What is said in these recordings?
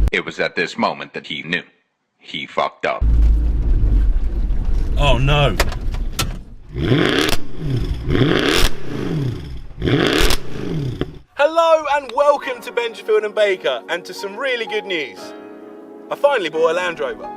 It was at this moment that he knew. He fucked up. Oh no. Hello and welcome to Benjafield and Baker, and to some really good news. I finally bought a Land Rover.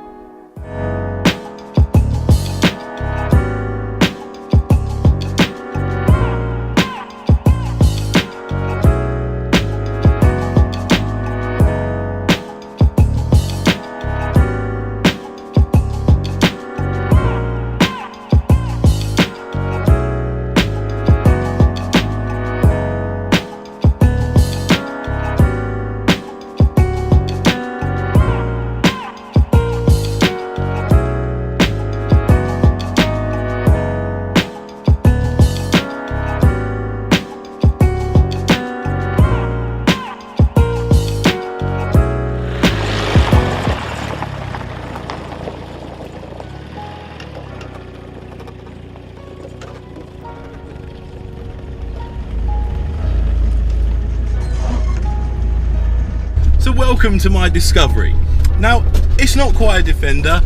So welcome to my discovery. Now, it's not quite a Defender,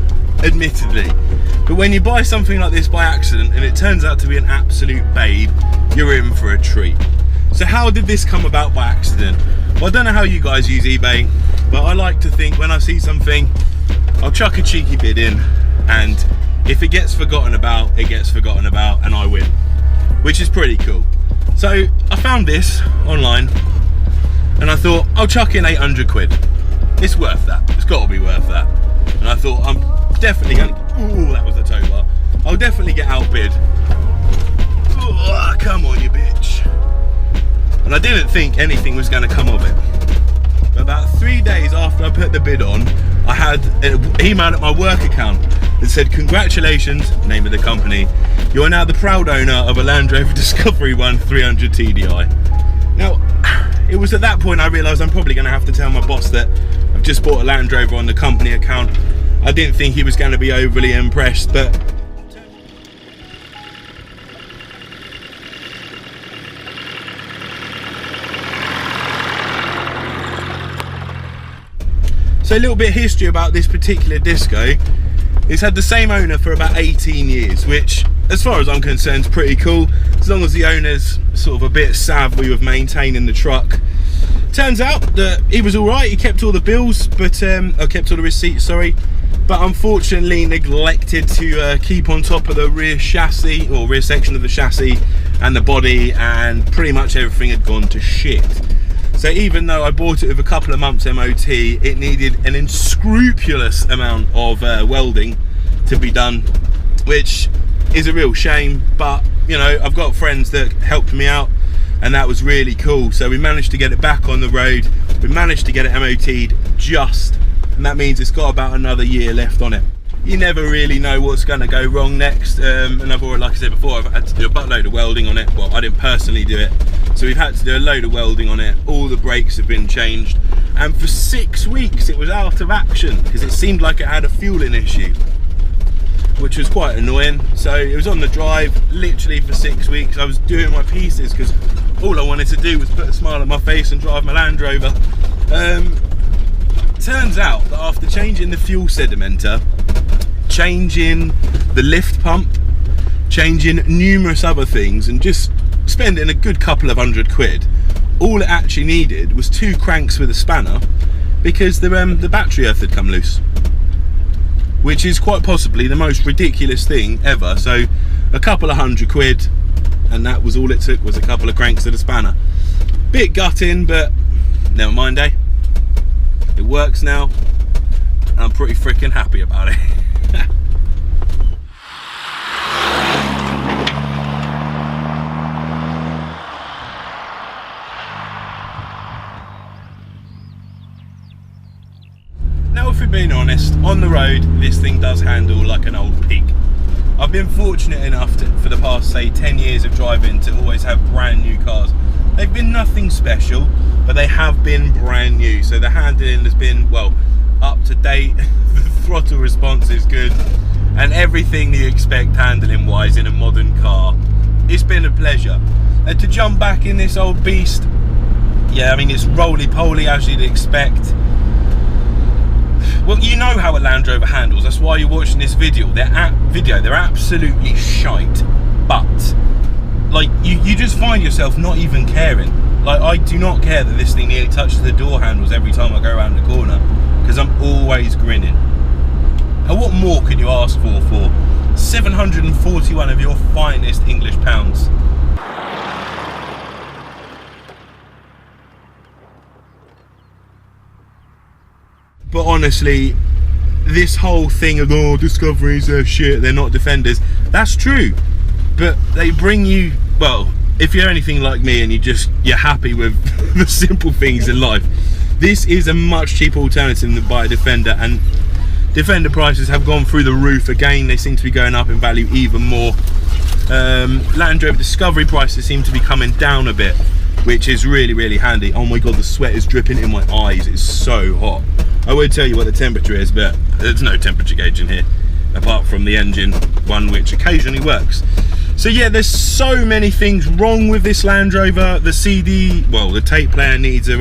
admittedly, but when you buy something like this by accident and it turns out to be an absolute babe, you're in for a treat. So how did this come about by accident? Well, I don't know how you guys use eBay, but I like to think when I see something, I'll chuck a cheeky bid in, and if it gets forgotten about, it gets forgotten about and I win, which is pretty cool. So I found this online, and I thought, I'll chuck in 800 quid. It's worth that. It's got to be worth that. And I thought, I'm definitely going to... Ooh, that was a tow bar. I'll definitely get outbid. Ooh, come on, you bitch. And I didn't think anything was going to come of it. But about 3 days after I put the bid on, I had an email at my work account that said, congratulations, name of the company, you are now the proud owner of a Land Rover Discovery One 300 TDI. Now, it was at that point I realised I'm probably going to have to tell my boss that I've just bought a Land Rover on the company account. I didn't think he was going to be overly impressed, but so a little bit of history about this particular Disco. It's had the same owner for about 18 years, which, as far as I'm concerned, is pretty cool, as long as the owner's sort of a bit savvy with maintaining the truck. Turns out that he was alright, he kept all the bills, but kept all the receipts, sorry, but unfortunately neglected to keep on top of the rear chassis, or rear section of the chassis and the body, and pretty much everything had gone to shit. So even though I bought it with a couple of months MOT, it needed an unscrupulous amount of welding to be done, which is a real shame, but you know, I've got friends that helped me out and that was really cool. So we managed to get it back on the road, we managed to get it MOT'd just, and that means it's got about another year left on it. You never really know what's going to go wrong next, and I've already, like I said before, I've had to do a buttload of welding on it. Well, I didn't personally do it, so we've had to do a load of welding on it. All the brakes have been changed, and for 6 weeks it was out of action because it seemed like it had a fueling issue, which was quite annoying. So it was on the drive literally for 6 weeks. I was doing my pieces because all I wanted to do was put a smile on my face and drive my Land Rover. Turns out that after changing the fuel sedimenter, changing the lift pump, changing numerous other things, and just spending a good couple of £100, all it actually needed was 2 cranks with a spanner, because the battery earth had come loose, which is quite possibly the most ridiculous thing ever. So a couple of £100, and that was all it took, was a couple of cranks and a spanner. Bit gutting, but never mind, eh? It works now, and I'm pretty freaking happy about it. Now, if we're being honest, on the road this thing does handle like an old pig. I've been fortunate enough to, for the past say 10 years of driving, to always have brand new cars. They've been nothing special, but they have been brand new, so the handling has been, well, up to date. The throttle response is good, and everything that you expect handling wise in a modern car. It's been a pleasure. And to jump back in this old beast, yeah, I mean, it's roly-poly as you'd expect. Well, you know how a Land Rover handles. That's why you're watching this video. They're absolutely shite. But like you just find yourself not even caring. Like, I do not care that this thing nearly touches the door handles every time I go around the corner, because I'm always grinning. And what more can you ask for 741 of your finest English pounds? But honestly, this whole thing of, oh, Discoveries are shit, they're not Defenders, that's true. But they bring you, well, if you're anything like me and you're happy with the simple things in life, this is a much cheaper alternative than buy a Defender, and Defender prices have gone through the roof again. They seem to be going up in value even more. Land Rover Discovery prices seem to be coming down a bit, which is really, really handy. Oh my god, the sweat is dripping in my eyes. It's so hot. I would tell you what the temperature is, but there's no temperature gauge in here, apart from the engine one, which occasionally works. So yeah, there's so many things wrong with this Land Rover. The CD, well, the tape player needs a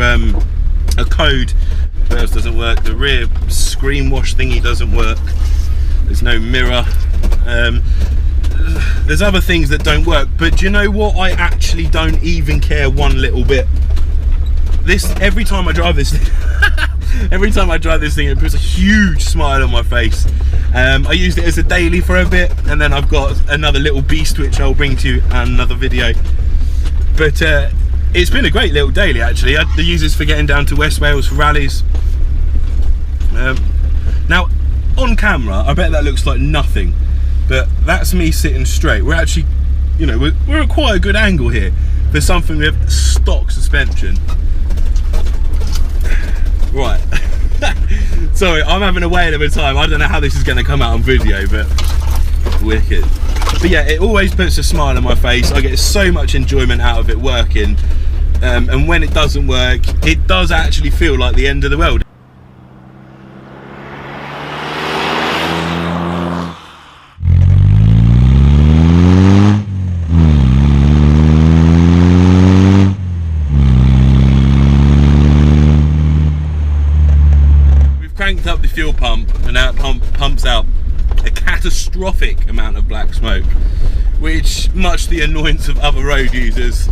code. What else doesn't work? The rear screen wash thingy doesn't work. There's no mirror. There's other things that don't work, but do you know what? I actually don't even care one little bit. Every time I drive this thing, it puts a huge smile on my face. I used it as a daily for a bit, and then I've got another little beast which I'll bring to you in another video. But it's been a great little daily actually. I use this for getting down to West Wales for rallies. Now on camera I bet that looks like nothing, but that's me sitting straight. We're actually, you know, we're at quite a good angle here for something with stock suspension. Right. Sorry, I'm having a whale of a time. I don't know how this is going to come out on video, but wicked. But yeah, it always puts a smile on my face. I get so much enjoyment out of it working, and when it doesn't work, it does actually feel like the end of the world. Cranked up the fuel pump, and now it pumps out a catastrophic amount of black smoke, which, much to the annoyance of other road users,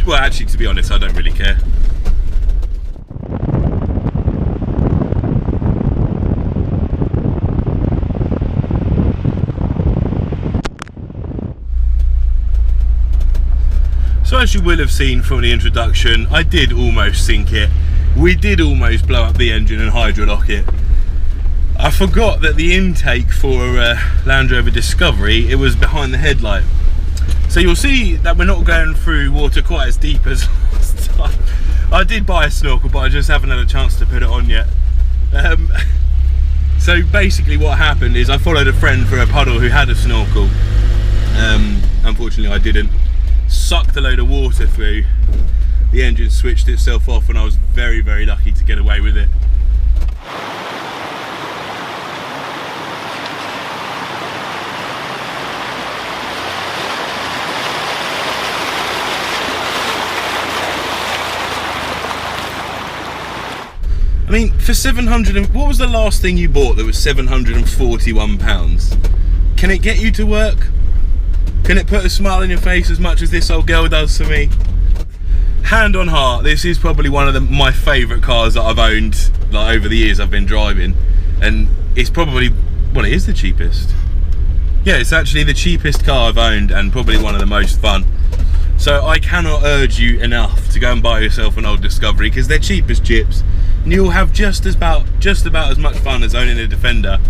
well, actually, to be honest, I don't really care. So as you will have seen from the introduction, I did almost sink it. We did almost blow up the engine and hydrolock it. I forgot that the intake for Land Rover Discovery, it was behind the headlight. So you'll see that we're not going through water quite as deep as last time. I did buy a snorkel, but I just haven't had a chance to put it on yet. So basically what happened is I followed a friend for a puddle who had a snorkel. Unfortunately I didn't. Sucked a load of water through. The engine switched itself off, and I was very, very lucky to get away with it. I mean, for 700, what was the last thing you bought that was £741? Can it get you to work? Can it put a smile on your face as much as this old girl does for me? Hand on heart, this is probably one of my favourite cars that I've owned, like, over the years I've been driving, and it's probably, well, it is the cheapest. Yeah, it's actually the cheapest car I've owned, and probably one of the most fun. So I cannot urge you enough to go and buy yourself an old Discovery, because they're cheap as chips, and you'll have just about as much fun as owning a Defender.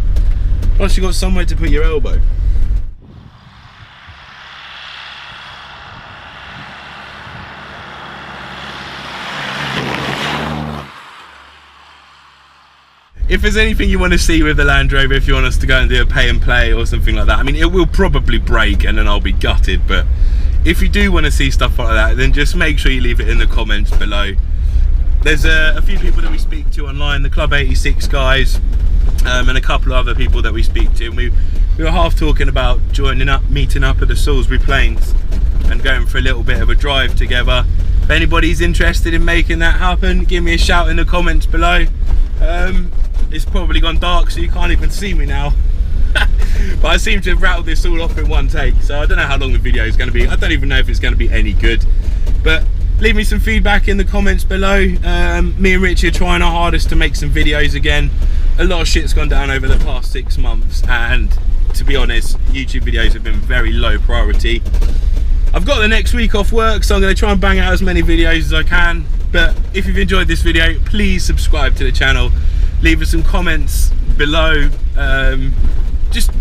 Plus you've got somewhere to put your elbow. If there's anything you want to see with the Land Rover, if you want us to go and do a pay and play or something like that, I mean, it will probably break and then I'll be gutted, but if you do want to see stuff like that, then just make sure you leave it in the comments below. There's a few people that we speak to online, the Club 86 guys, and a couple of other people that we speak to, and we were half talking about meeting up at the Salisbury Plains and going for a little bit of a drive together. If anybody's interested in making that happen, give me a shout in the comments below. It's probably gone dark, so you can't even see me now. But I seem to have rattled this all off in one take, so I don't know how long the video is going to be. I don't even know if it's going to be any good. But leave me some feedback in the comments below. Me and Richie are trying our hardest to make some videos again. A lot of shit's gone down over the past 6 months, and to be honest, YouTube videos have been very low priority. I've got the next week off work, so I'm going to try and bang out as many videos as I can. But if you've enjoyed this video, please subscribe to the channel. Leave us some comments below. Just,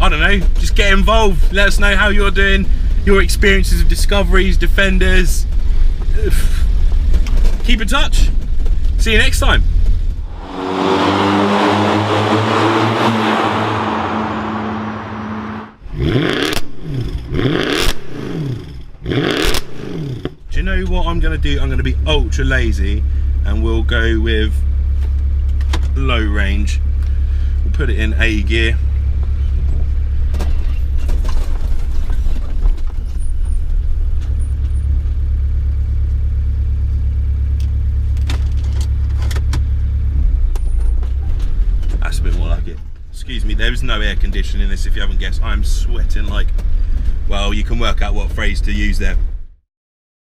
I don't know, just get involved. Let us know how you're doing, your experiences of discoveries, defenders. Keep in touch. See you next time. Do you know what I'm going to do? I'm going to be ultra lazy and we'll go with low range. We'll put it in A gear. That's a bit more like it. Excuse me, there is no air conditioning in this if you haven't guessed. I'm sweating like, well, you can work out what phrase to use there.